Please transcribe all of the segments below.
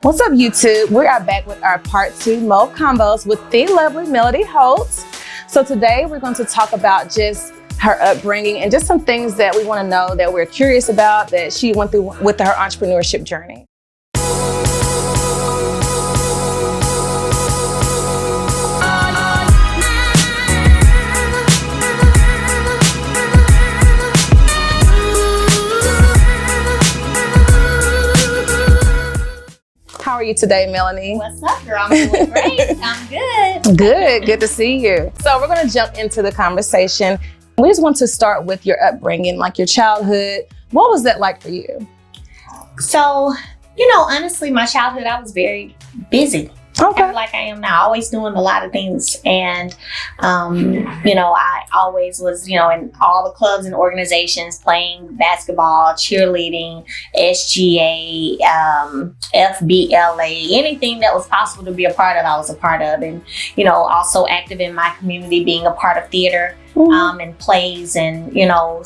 What's up, YouTube? We are back with our part 2 Mauve Convos with the lovely Melody Holt. So today we're going to talk about just her upbringing and just some things that we want to know, that we're curious about, that she went through with her entrepreneurship journey. How are you today, Melanie? What's up, girl? I'm doing great. I'm good. Good to see you. So we're going to jump into the conversation. We just want to start with your upbringing, like your childhood. What was that like for you? So, honestly, my childhood, I was very busy. Okay. Kind of like I am now, always doing a lot of things. And, I always was, in all the clubs and organizations, playing basketball, cheerleading, SGA, FBLA, anything that was possible to be a part of, I was a part of. And, also active in my community, being a part of theater. And plays and,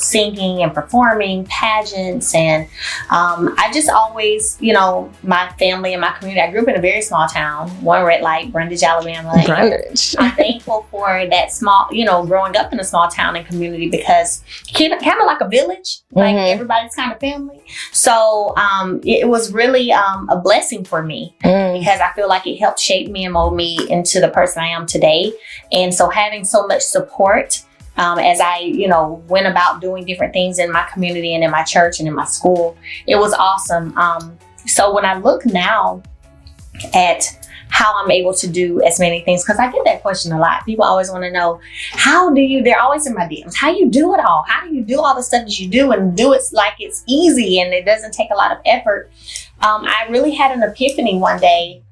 singing and performing, pageants. And I just always, my family and my community, I grew up in a very small town, one red light, Brundage, Alabama. Brundage. I'm thankful for that small, growing up in a small town and community, because kind of like a village, like everybody's kind of family. So it was really a blessing for me because I feel like it helped shape me and mold me into the person I am today. And so having so much support as I, went about doing different things in my community and in my church and in my school, it was awesome. So when I look now at how I'm able to do as many things, because I get that question a lot. People always want to know, they're always in my DMs, how you do it all? How do you do all the stuff that you do and do it like it's easy and it doesn't take a lot of effort? I really had an epiphany one day.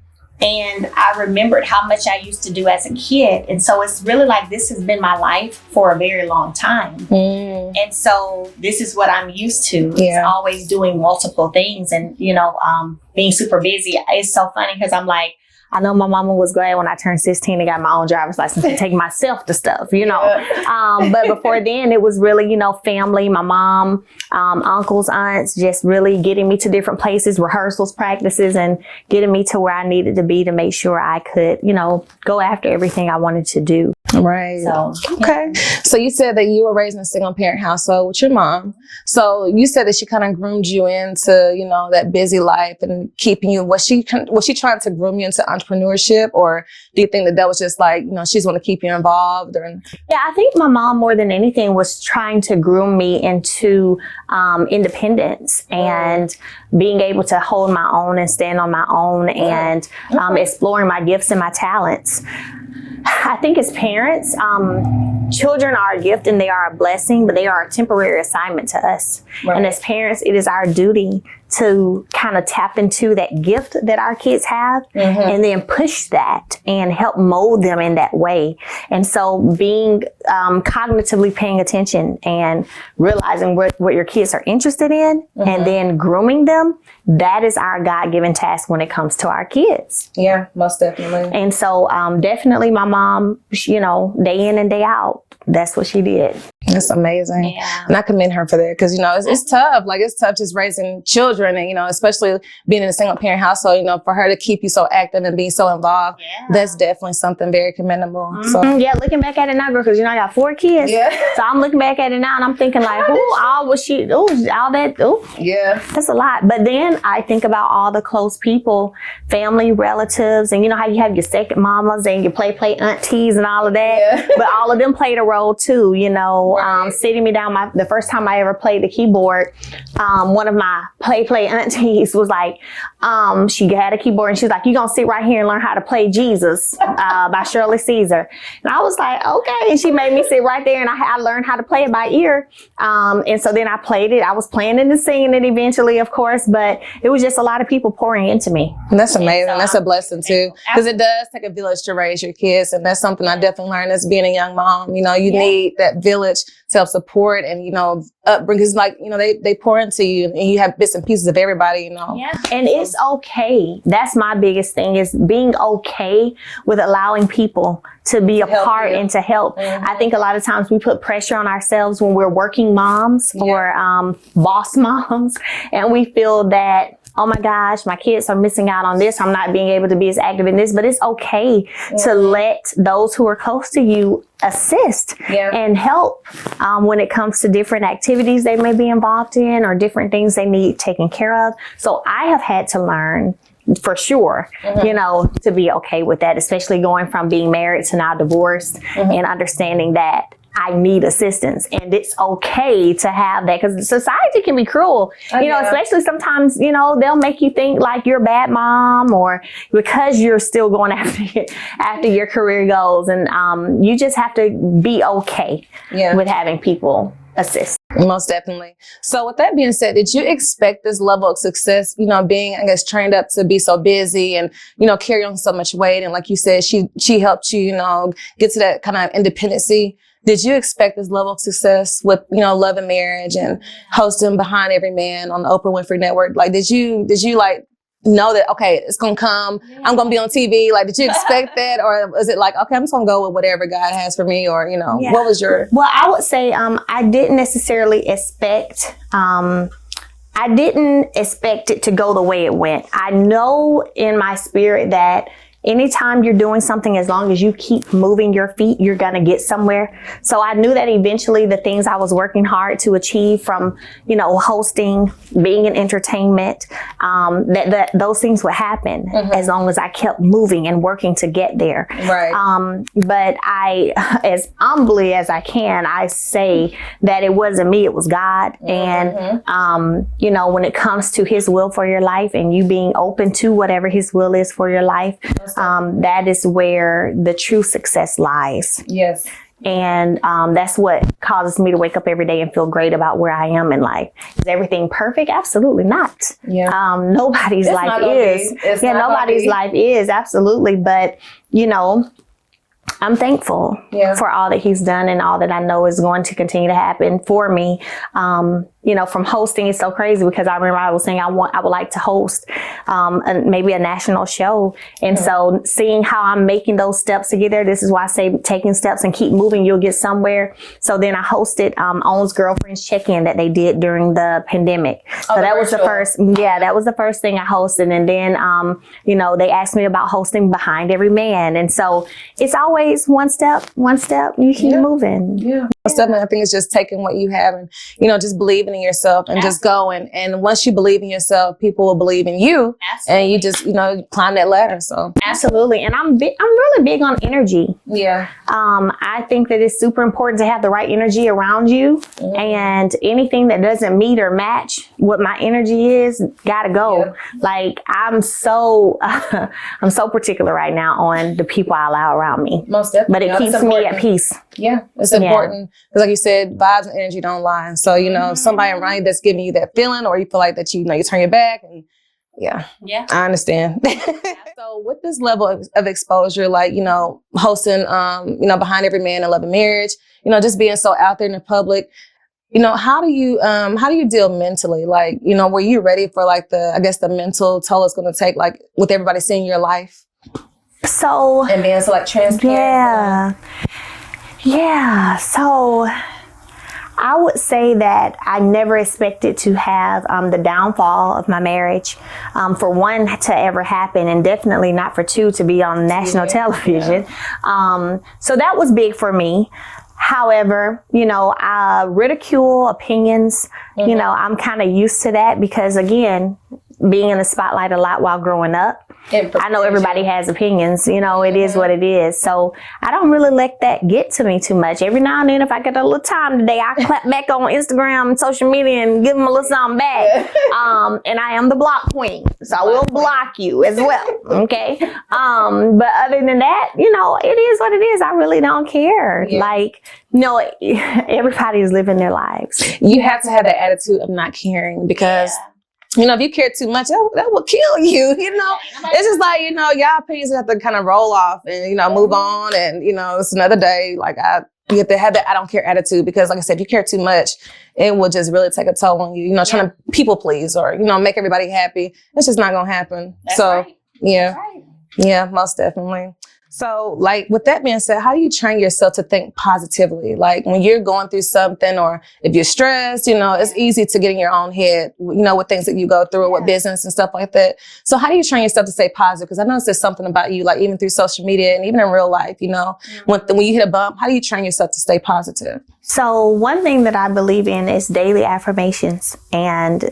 And I remembered how much I used to do as a kid. And so it's really like this has been my life for a very long time. And so this is what I'm used to. It's always doing multiple things and, being super busy. It's so funny because I'm like, I know my mama was glad when I turned 16 and got my own driver's license to take myself to stuff, But before then, it was really, family, my mom, uncles, aunts, just really getting me to different places, rehearsals, practices, and getting me to where I needed to be to make sure I could, go after everything I wanted to do. Right. So, okay. So you said that you were raised in a single parent household with your mom. So you said that she kind of groomed you into, that busy life and keeping you. Was she trying to groom you into entrepreneurship, or do you think that was just like, she's want to keep you involved? Yeah, I think my mom more than anything was trying to groom me into independence and being able to hold my own and stand on my own and exploring my gifts and my talents. I think as parents, children are a gift and they are a blessing, but they are a temporary assignment to us. Right. And as parents, it is our duty to kind of tap into that gift that our kids have and then push that and help mold them in that way. And so being cognitively paying attention and realizing what your kids are interested in and then grooming them, that is our God-given task when it comes to our kids. Yeah, most definitely. And so definitely my mom, day in and day out, that's what she did. That's amazing. Yeah. And I commend her for that because, it's tough. Like, it's tough just raising children and, especially being in a single parent household, for her to keep you so active and being so involved. Yeah. That's definitely something very commendable. So yeah, looking back at it now, girl, because, I got 4 kids. Yeah. So I'm looking back at it now and I'm thinking like, all that. Yeah. That's a lot. But then I think about all the close people, family, relatives, and how you have your second mamas and your play aunties and all of that. Yeah. But all of them played a role too, Right. Sitting me down, the first time I ever played the keyboard, one of my play aunties was like, she had a keyboard and she's like, "You gonna sit right here and learn how to play Jesus by Shirley Caesar." And I was like, okay. And she made me sit right there and I learned how to play it by ear. And so then I played it. I was playing it and singing it eventually, of course, but it was just a lot of people pouring into me. That's amazing. So, that's a blessing too, because it does take a village to raise your kids. And that's something I definitely learned as being a young mom. You need that village self-support and, upbringing. It's like, they pour into you and you have bits and pieces of everybody, Yeah. And it's okay. That's my biggest thing, is being okay with allowing people to be a part and to help. I think a lot of times we put pressure on ourselves when we're working moms or boss moms, and we feel that, oh my gosh, my kids are missing out on this. I'm not being able to be as active in this, but it's okay to let those who are close to you assist and help when it comes to different activities they may be involved in or different things they need taken care of. So I have had to learn for sure, you know, to be okay with that, especially going from being married to now divorced and understanding that I need assistance and it's okay to have that, because society can be cruel, you know, especially sometimes, you know, they'll make you think like you're a bad mom or because you're still going after your career goals. And you just have to be okay with having people assist. Most definitely. So with that being said, did you expect this level of success, you know, being, I guess, trained up to be so busy and, you know, carry on so much weight? And like you said, she helped you, you know, get to that kind of independency. Did you expect this level of success with, you know, Love and Marriage and hosting Behind Every Man on the Oprah Winfrey Network? Like, did you like know that, okay, it's going to come, I'm going to be on TV? Like, did you expect that? Or was it like, okay, I'm just going to go with whatever God has for me? Or, you know, what was your... Well, I would say I didn't necessarily expect... I didn't expect it to go the way it went. I know in my spirit that anytime you're doing something, as long as you keep moving your feet, you're going to get somewhere. So I knew that eventually the things I was working hard to achieve from, you know, hosting, being in entertainment, that those things would happen as long as I kept moving and working to get there. Right. But I, as humbly as I can, I say that it wasn't me, it was God. And, you know, when it comes to His will for your life and you being open to whatever His will is for your life, that is where the true success lies. Yes. And that's what causes me to wake up every day and feel great about where I am in life. Is everything perfect? Absolutely not. Nobody's life is. Nobody's life is, absolutely. But, you know, I'm thankful for all that He's done and all that I know is going to continue to happen for me. You know, from hosting, it's so crazy because I remember I was saying I would like to host maybe a national show. And so seeing how I'm making those steps to get there, this is why I say taking steps and keep moving, you'll get somewhere. So then I hosted Own's Girlfriends Check-In that they did during the pandemic. So that was the first, that was the first thing I hosted. And then, you know, they asked me about hosting Behind Every Man. And so it's always one step, you keep moving. I think it's just taking what you have and, you know, just believing in yourself and just going. And once you believe in yourself, people will believe in you. And you just, you know, climb that ladder. So absolutely. And I'm really big on energy. I think that it's super important to have the right energy around you. And anything that doesn't meet or match what my energy is, gotta go. Like I'm so particular right now on the people I allow around me. Most definitely. But it keeps me at peace. It's important. Because like you said, vibes and energy don't lie. So, you know, somebody around you that's giving you that feeling, or you feel like that, you know, you turn your back and I understand. So with this level of exposure, like, you know, hosting, you know, Behind Every Man and Love and Marriage, you know, just being so out there in the public, you know, how do you deal mentally? Like, you know, were you ready for like the mental toll it's going to take, like with everybody seeing your life? So, and being so like transparent. So I would say that I never expected to have the downfall of my marriage, for one, to ever happen, and definitely not for two, to be on national television. So that was big for me. However, you know, ridicule, opinions, you know, I'm kind of used to that because, again, being in the spotlight a lot while growing up, I know everybody has opinions, you know, it is what it is. So I don't really let that get to me too much. Every now and then, if I get a little time today, I clap back on Instagram and social media and give them a little something back. And I am the block queen, so I will block you as well. Okay. But other than that, you know, it is what it is. I really don't care. Like, you know, everybody is living their lives. You have to have that attitude of not caring because you know, if you care too much, that will kill you, you know? It's just like, you know, y'all opinions have to kind of roll off and, you know, move on. And, you know, it's another day. Like, you have to have that I don't care attitude because, like I said, if you care too much, it will just really take a toll on you. You know, trying to people please or, you know, make everybody happy. It's just not going to happen. That's right. Yeah, most definitely. So, like, with that being said, how do you train yourself to think positively? Like, when you're going through something, or if you're stressed, it's easy to get in your own head, with things that you go through, with business and stuff like that. So how do you train yourself to stay positive? Because I noticed there's something about you, like, even through social media and even in real life, when you hit a bump, how do you train yourself to stay positive? So one thing that I believe in is daily affirmations. And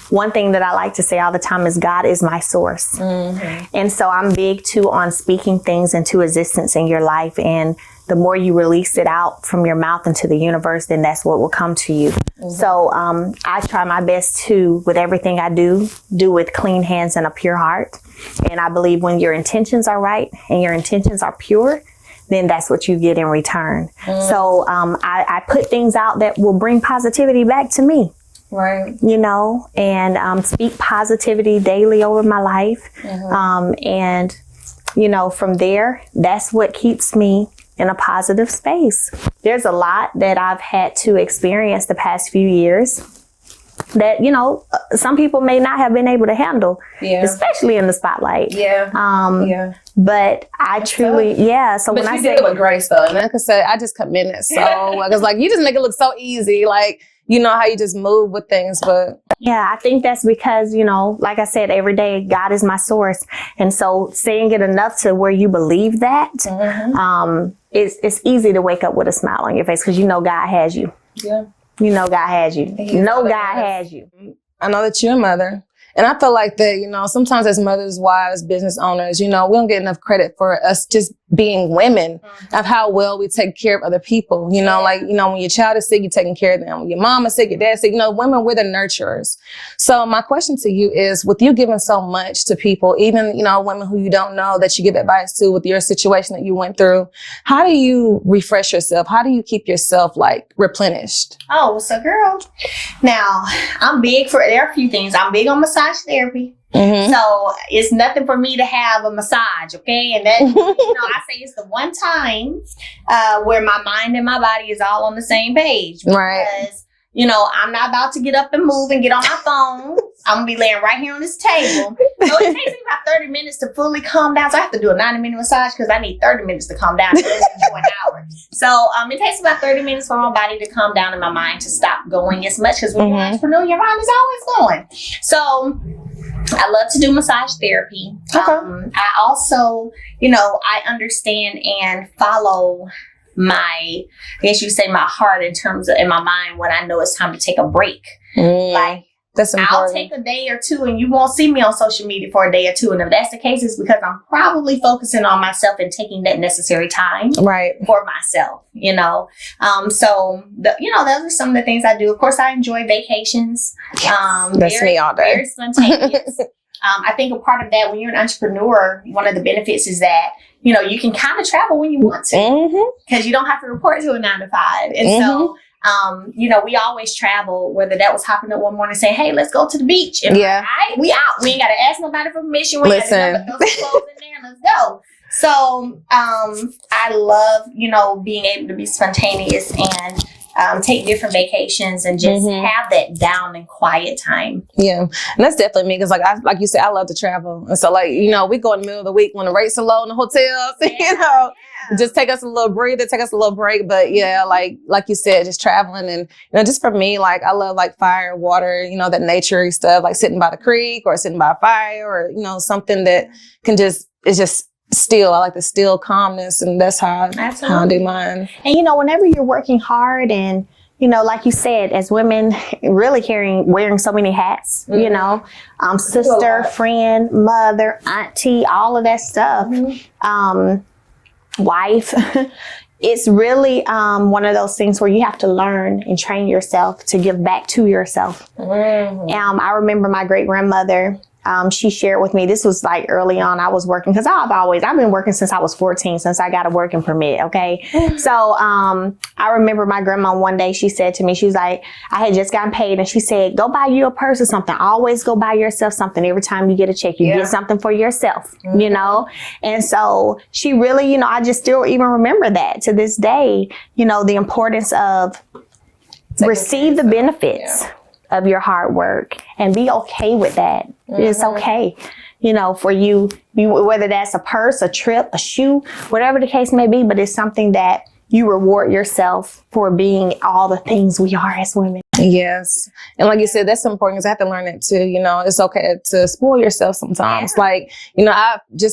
one thing that I like to say all the time is God is my source. Mm-hmm. And so I'm big too on speaking things into existence in your life. And the more you release it out from your mouth into the universe, then that's what will come to you. Mm-hmm. So I try my best to, with everything I do with clean hands and a pure heart. And I believe when your intentions are right and your intentions are pure, then that's what you get in return. Mm. So I put things out that will bring positivity back to me. Right. And speak positivity daily over my life. Mm-hmm. And from there, that's what keeps me in a positive space. There's a lot that I've had to experience the past few years that, some people may not have been able to handle, especially in the spotlight. But I truly, So but when I say it with grace, though, and like I said, I just commend it. So, because like you just make it look so easy, like how you just move with things. But I think that's because like I said, every day God is my source, and so saying it enough to where you believe that, mm-hmm. It's easy to wake up with a smile on your face because God has you. Yeah. God has you. God has you. I know that you're a mother. And I feel like that, sometimes as mothers, wives, business owners, we don't get enough credit for us just being women, mm-hmm. of how well we take care of other people. When your child is sick, you're taking care of them. When your mom is sick, your dad's sick, women, we're the nurturers. So my question to you is, with you giving so much to people, even, women who you don't know that you give advice to with your situation that you went through, how do you refresh yourself? How do you keep yourself replenished? Oh, so girl, now there are a few things. I'm big on massage therapy. Mm-hmm. So it's nothing for me to have a massage, okay? And that, I say it's the one time where my mind and my body is all on the same page. Right. Because, I'm not about to get up and move and get on my phone. I'm going to be laying right here on this table. So it takes me about 30 minutes to fully calm down. So I have to do a 90-minute massage because I need 30 minutes to calm down. So it's an hour. So it takes about 30 minutes for my body to calm down and my mind to stop going as much. Because when you're an entrepreneur, your mind is always going. So I love to do massage therapy. Okay. I also, I understand and follow my heart in my mind when I know it's time to take a break. Like, that's important. I'll take a day or two and you won't see me on social media for a day or two. And if that's the case, it's because I'm probably focusing on myself and taking that necessary time for myself, So, those are some of the things I do. Of course, I enjoy vacations. That's me all day. Very spontaneous. I think a part of that, when you're an entrepreneur, one of the benefits is that, you can kind of travel when you want to because you don't have to report to a 9 to 5. And so, we always travel, whether that was hopping up one morning saying, hey, let's go to the beach. And we out. We ain't got to ask nobody for permission. We ain't got to throw some clothes in there. Let's go. So I love, being able to be spontaneous and take different vacations and just have that down and quiet time. Yeah, and that's definitely me because, like you said, I love to travel, and so we go in the middle of the week when the rates are low in the hotels. Just take us a little breather, take us a little break. But like you said, just traveling and just for me, I love fire, water, that nature stuff, sitting by the creek or sitting by a fire or something that is just still. I like the still calmness, and that's how I do mine. And whenever you're working hard and like you said, as women, really wearing so many hats, sister, friend, mother, auntie, all of that stuff, wife. It's really one of those things where you have to learn and train yourself to give back to yourself. I remember my great grandmother. She shared with me, this was early on, I was working, because I've been working since I was 14, since I got a working permit, okay? So I remember my grandma one day, she said to me, she was like, I had just gotten paid, and she said, go buy you a purse or something. Always go buy yourself something. Every time you get a check, you get something for yourself, And so she really, I just still even remember that to this day, the importance of receive the benefits of your hard work and be okay with that. It's okay. for you, whether that's a purse, a trip, a shoe, whatever the case may be, but it's something that you reward yourself for being all the things we are as women. Yes. And like you said, that's important because I have to learn it too. It's okay to spoil yourself sometimes. Yeah. Like,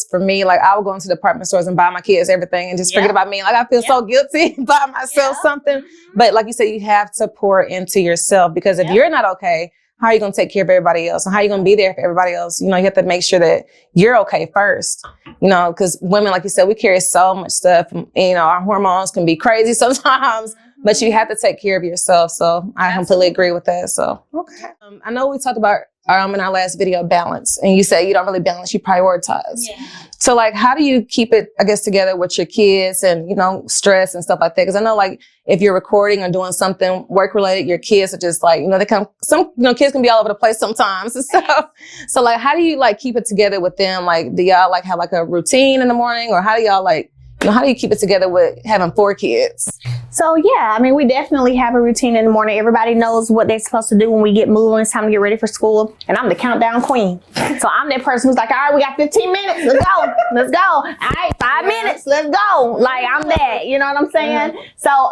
for me, like I would go into department stores and buy my kids everything and just forget about me. Like I feel so guilty buying myself something. But like you said, you have to pour into yourself because if you're not okay, how are you going to take care of everybody else? And how are you going to be there for everybody else? You have to make sure that you're okay first, because women, like you said, we carry so much stuff. Our hormones can be crazy sometimes, but you have to take care of yourself. So I completely agree with that. So, okay. I know we talked about in our last video, balance, and you said you don't really balance, you prioritize. Yeah. So like, how do you keep it, I guess, together with your kids and, stress and stuff like that? Because I know like if you're recording or doing something work related, your kids are just like, kids can be all over the place sometimes and stuff. So like, how do you like keep it together with them? Like, do y'all like have like a routine in the morning, or how do y'all like, how do you keep it together with having 4 kids? So yeah, we definitely have a routine in the morning. Everybody knows what they're supposed to do when we get moving. It's time to get ready for school. And I'm the countdown queen. So I'm that person who's like, all right, we got 15 minutes. Let's go. Let's go. All right, 5 minutes. Let's go. Like I'm that, you know what I'm saying? So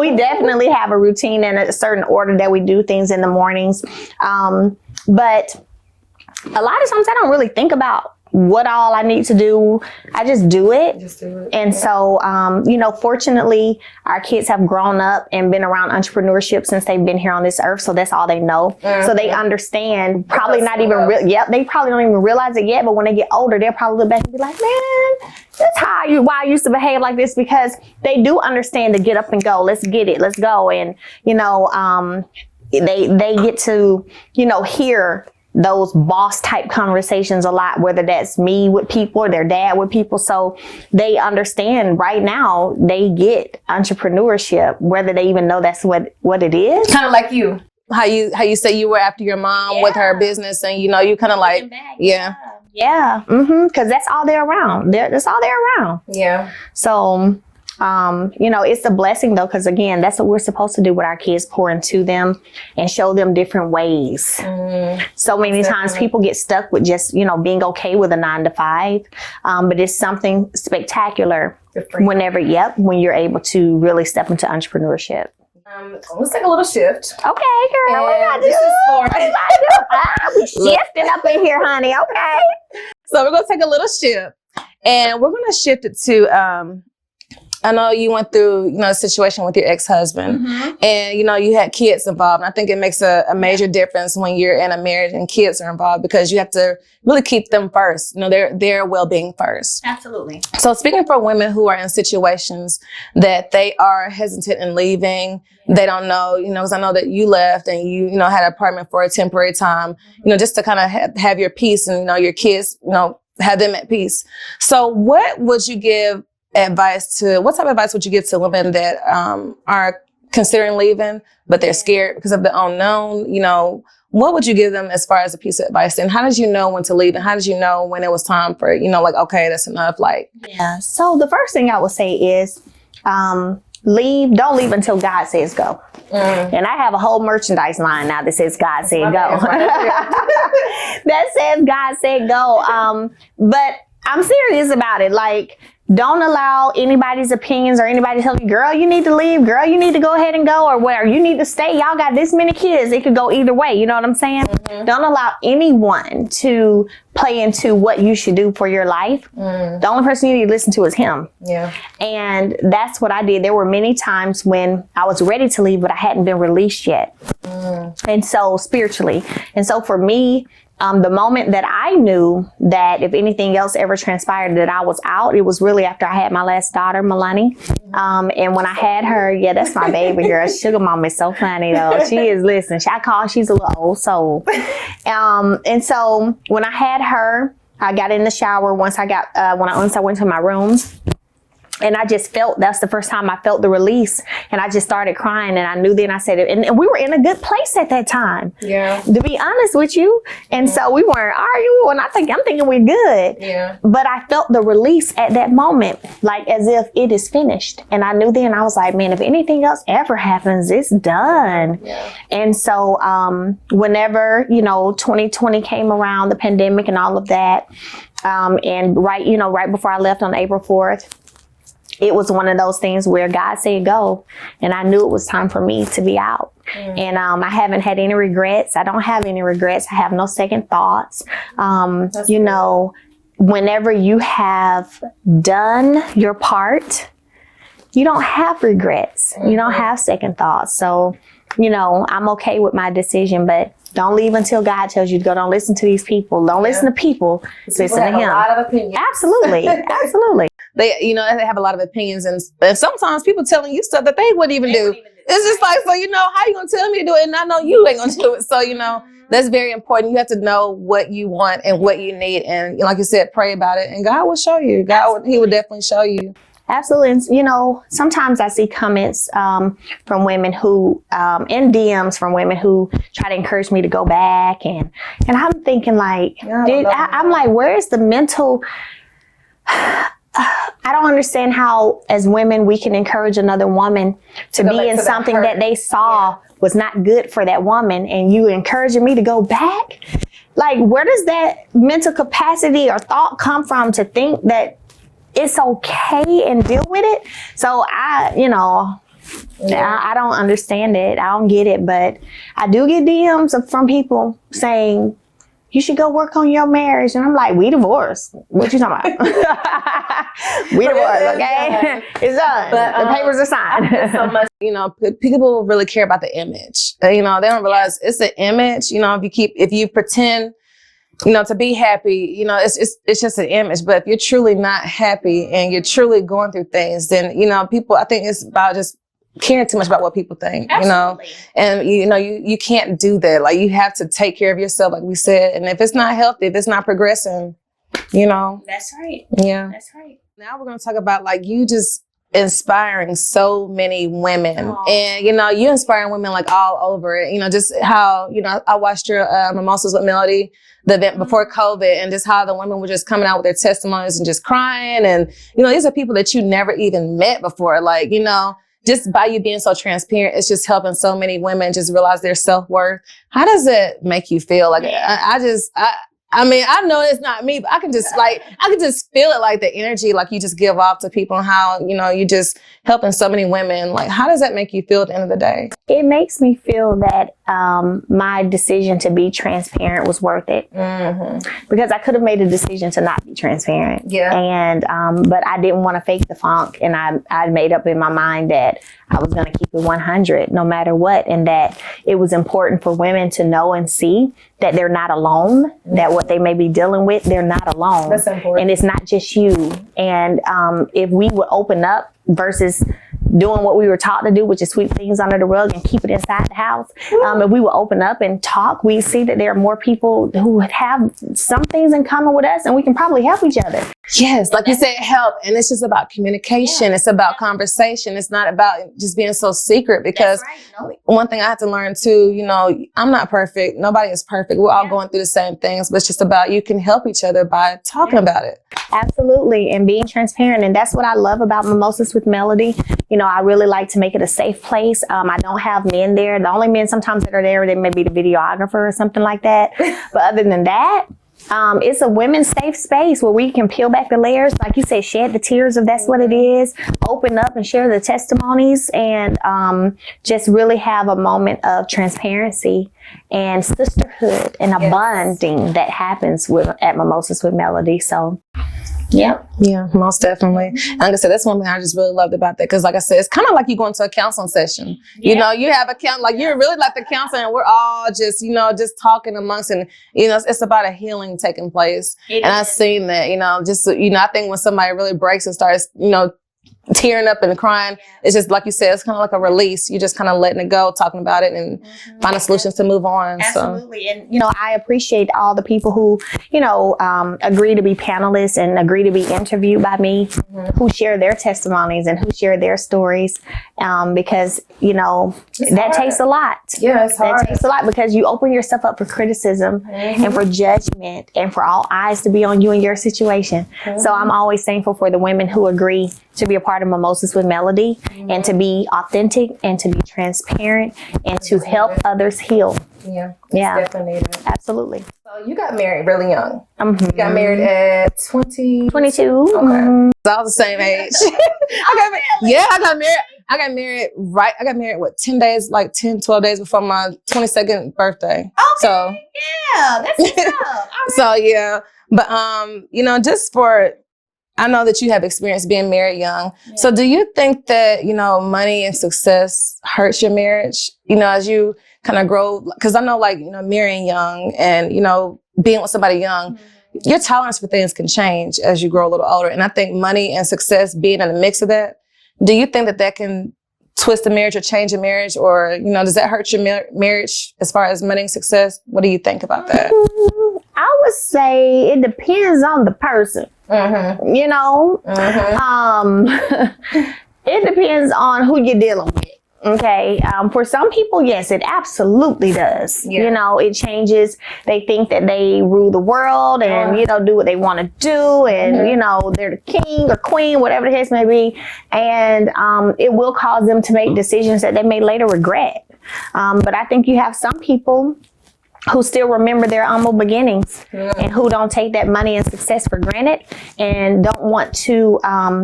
we definitely have a routine and a certain order that we do things in the mornings. But a lot of times I don't really think about what all I need to do. I just do it. And so, fortunately, our kids have grown up and been around entrepreneurship since they've been here on this earth. So that's all they know. So they understand, probably not even, they probably don't even realize it yet. But when they get older, they'll probably look back and be like, man, that's why I used to behave like this, because they do understand to get up and go. Let's get it. Let's go. And, they get to, hear those boss type conversations a lot, whether that's me with people or their dad with people. So they understand right now, they get entrepreneurship, whether they even know that's what it is. Kind of like you, how you say you were after your mom with her business, and you kind of like, Yeah. Cause that's all they're around. That's all they're around. Yeah. So, it's a blessing though, because again, that's what we're supposed to do with our kids, pour into them and show them different ways. So many times people get stuck with just, being okay with a 9 to 5. But it's something spectacular when you're able to really step into entrepreneurship. Let's take a little shift. Okay, girl. What I do? We shifting up in here, honey. Okay. So we're going to take a little shift, and we're going to shift it to, I know you went through, a situation with your ex-husband, and, you had kids involved. And I think it makes a major difference when you're in a marriage and kids are involved, because you have to really keep them first, their well-being first. Absolutely. So speaking for women who are in situations that they are hesitant in leaving, they don't know, because I know that you left and you, had an apartment for a temporary time, just to kind of have your peace and, your kids, have them at peace. So what would you give what type of advice would you give to women that are considering leaving, but they're scared because of the unknown? What would you give them as far as a piece of advice? And how did you know when to leave? And how did you know when it was time for, okay, that's enough? Yeah. So the first thing I would say is, don't leave until God says go. And I have a whole merchandise line now that says God said go. That says God said go. But I'm serious about it. Don't allow anybody's opinions or anybody to tell you, girl, you need to leave. Girl, you need to go ahead and go, or whatever. You need to stay. Y'all got this many kids. It could go either way. You know what I'm saying? Don't allow anyone to play into what you should do for your life. The only person you need to listen to is him. Yeah. And that's what I did. There were many times when I was ready to leave, but I hadn't been released yet. And so spiritually. And so for me, the moment that I knew that if anything else ever transpired that I was out, it was really after I had my last daughter, Melanie. And when I had her, that's my baby girl. Sugar mama is so funny though. She is, listen, she's a little old soul. And so when I had her, I got in the shower once I went to my room. And I just felt, that's the first time I felt the release. And I just started crying. And I knew then I said it. And we were in a good place at that time. Yeah. To be honest with you. And so we weren't arguing. I'm thinking we're good. Yeah. But I felt the release at that moment, like as if it is finished. And I knew then, I was like, man, if anything else ever happens, it's done. Yeah. And so whenever, 2020 came around, the pandemic and all of that, and right before I left on April 4th, it was one of those things where God said go, and I knew it was time for me to be out. And I haven't had any regrets. I don't have any regrets. I have no second thoughts. Whenever you have done your part, you don't have regrets. You don't have second thoughts. So, I'm okay with my decision, but don't leave until God tells you to go. Don't listen to these people. Don't listen to people. Listen to Him. A lot of opinions. Absolutely. Absolutely. They have a lot of opinions, and sometimes people telling you stuff that they wouldn't even do. It's just like, so, how you gonna tell me to do it? And I know you ain't gonna do it. So, that's very important. You have to know what you want and what you need. And like you said, pray about it, and God will show you. He will definitely show you. Absolutely. And, sometimes I see comments from women who, in DMs from women who try to encourage me to go back. And I'm thinking like, I'm like, where is the mental... I don't understand how, as women, we can encourage another woman to be in something that they saw was not good for that woman, and you encouraging me to go back? Like, where does that mental capacity or thought come from to think that it's okay and deal with it? So I don't understand it. I don't get it, but I do get DMs from people saying, you should go work on your marriage. And I'm like, we divorced. What you talking about? We divorced, okay? It's done. But, the papers are signed. So much, people really care about the image. They don't realize it's an image. If you pretend, to be happy, it's just an image. But if you're truly not happy and you're truly going through things, then, people, I think it's about just caring too much about what people think. Absolutely. And you can't do that. Like, you have to take care of yourself, like we said. And if it's not healthy, if it's not progressing, That's right. Yeah. That's right. Now we're going to talk about, like, you just inspiring so many women. Aww. And, you inspiring women, like, all over it. Just how, I watched your Mimosas with Melody, the event before COVID, and just how the women were just coming out with their testimonies and just crying. And, these are people that you never even met before. Like, just by you being so transparent, it's just helping so many women just realize their self-worth. How does it make you feel? Like, I know it's not me, but I can just feel it, like the energy, like you just give off to people, and how, you just helping so many women. Like, how does that make you feel at the end of the day? It makes me feel that my decision to be transparent was worth it. Mm-hmm. Because I could have made a decision to not be transparent. Yeah. And, but I didn't want to fake the funk. And I made up in my mind that I was going to keep it 100 no matter what. And that it was important for women to know and see that they're not alone, that what they may be dealing with, they're not alone. That's important. And it's not just you. And if we would open up versus doing what we were taught to do, which is sweep things under the rug and keep it inside the house. If we will open up and talk, we see that there are more people who have some things in common with us, and we can probably help each other. Yes, like you said, help. And it's just about communication. Yeah. It's about conversation. It's not about just being so secret, because one thing I had to learn too, I'm not perfect. Nobody is perfect. We're all going through the same things, but it's just about, you can help each other by talking about it. Absolutely. And being transparent. And that's what I love about Mimosas with Melody. I really like to make it a safe place. I don't have men there. The only men sometimes that are there, they may be the videographer or something like that. But other than that, it's a women's safe space where we can peel back the layers. Like you said, shed the tears if that's what it is. Open up and share the testimonies, and just really have a moment of transparency and sisterhood and a bonding that happens at Mimosas with Melody. So, yeah, most definitely. And like I said, that's one thing I just really loved about that, because like I said, it's kind of like you going to a counseling session. You have a like you're really like the counselor, and we're all just just talking amongst, and it's about a healing taking place. And I've seen that. I think when somebody really breaks and starts tearing up and crying. It's just like you said, it's kind of like a release. You're just kind of letting it go, talking about it, and finding solutions to move on. Absolutely. And, I appreciate all the people who, agree to be panelists and agree to be interviewed by me, who share their testimonies and who share their stories. Because, that takes a lot. Yeah, it's hard. That takes a lot because you open yourself up for criticism and for judgment and for all eyes to be on you and your situation. So I'm always thankful for the women who agree to be a part of Mimosas with Melody and to be authentic and to be transparent and to help others heal. Yeah. Definitely needed. Absolutely. So you got married really young. You got married at 22. Okay. So I was the same age. I got married right. I got married 10 days, like 10, 12 days before my 22nd birthday. Okay. So yeah, that's what's up. So yeah. But just for, I know that you have experience being married young. Yeah. So do you think that, money and success hurts your marriage, as you kind of grow? Because I know, marrying young and, being with somebody young, your tolerance for things can change as you grow a little older. And I think money and success being in the mix of that, do you think that can twist a marriage or change a marriage? Or, does that hurt your marriage as far as money and success? What do you think about that? I would say it depends on the person. It depends on who you're dealing with. Okay. For some people, yes, it absolutely does. Yeah. It changes. They think that they rule the world and, do what they want to do. And, they're the king or queen, whatever the case may be. And it will cause them to make decisions that they may later regret. But I think you have some people who still remember their humble beginnings and who don't take that money and success for granted and don't want to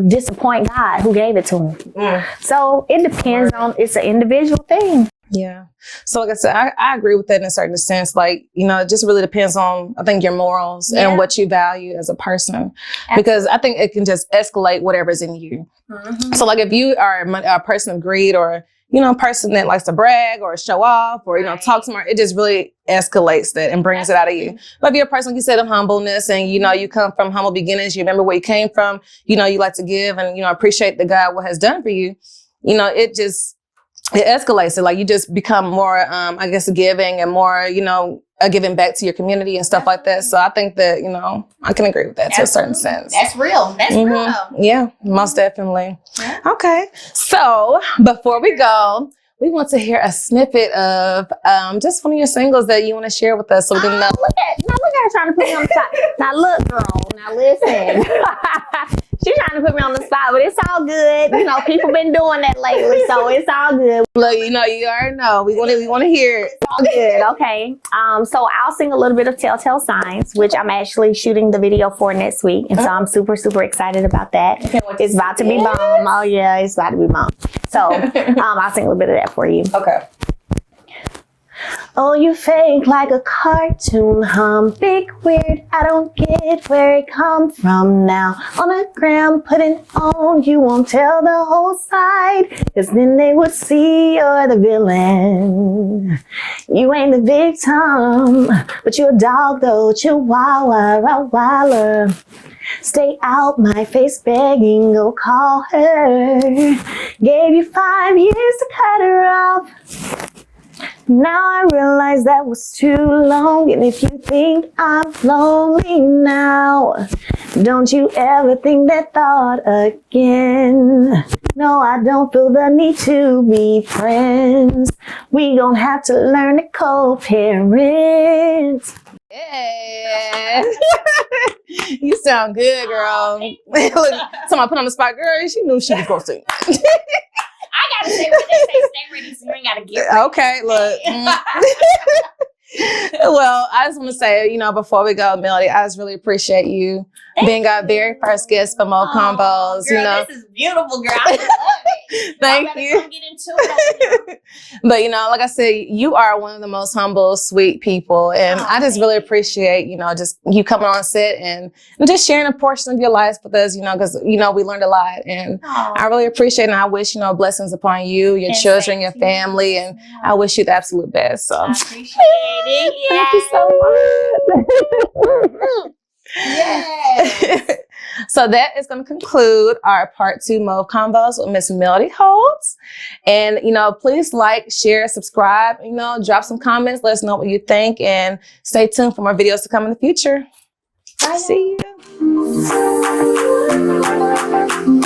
disappoint God who gave it to them. So it depends on, it's an individual thing. Yeah. So like I said, I agree with that in a certain sense. It just really depends on, I think, your morals and what you value as a person. Because I think it can just escalate whatever's in you. So if you are a person of greed or a person that likes to brag or show off or, talk smart, it just really escalates that and brings it out of you. But if you're a person, like you said, of humbleness and, you come from humble beginnings, you remember where you came from, you like to give and, appreciate the God, what has done for you, it escalates it. You just become more, giving and more, giving back to your community and stuff like that. So I think that, I can agree with that to a certain sense. That's real. That's real. Yeah, most definitely. Yeah. Okay. So before we go, we want to hear a snippet of just one of your singles that you want to share with us so we can know. Look at her trying to put me on the spot. Now look, girl. Now listen. She's trying to put me on the spot, but it's all good. People been doing that lately, so it's all good. Look, you already know. We want to hear it. It's all good. Okay. So I'll sing a little bit of Telltale Signs, which I'm actually shooting the video for next week, and so I'm super, super excited about that. It's about to be bomb. Oh yeah, it's about to be bomb. So I'll sing a little bit of that for you. Okay. Oh, you fake like a cartoon, big weird. I don't get where it come from now. On the gram, putting on, you won't tell the whole side, 'cause then they would see you're the villain. You ain't the victim, but you're a dog though, Chihuahua, Rottweiler. Stay out my face begging, go call her. Gave you 5 years to cut her off. Now I realize that was too long, and if you think I'm lonely now, don't you ever think that thought again. No, I don't feel the need to be friends. We gon' have to learn to co-parent. Yeah. You sound good, girl. Look, somebody put on the spot, girl, she knew she was going to sing. I gotta say what they say, stay ready, so you ain't gotta get ready. Okay, look. Well, I just want to say, before we go, Melody, I just really appreciate you being our very first guest for Mauve Convos. Girl, this is beautiful, girl. I love it. Thank you. Come get into it. But, like I said, you are one of the most humble, sweet people. And I just really appreciate, just you coming on set and just sharing a portion of your life with us, because, we learned a lot. And I really appreciate it. And I wish, blessings upon you, your children, your family. And I wish you the absolute best. So I appreciate it. Thank you so much. Yes. So So that is going to conclude our part 2 Mauve Convos with Miss Melody Holt. And, please like, share, subscribe, drop some comments. Let us know what you think, and stay tuned for more videos to come in the future. Bye. See you.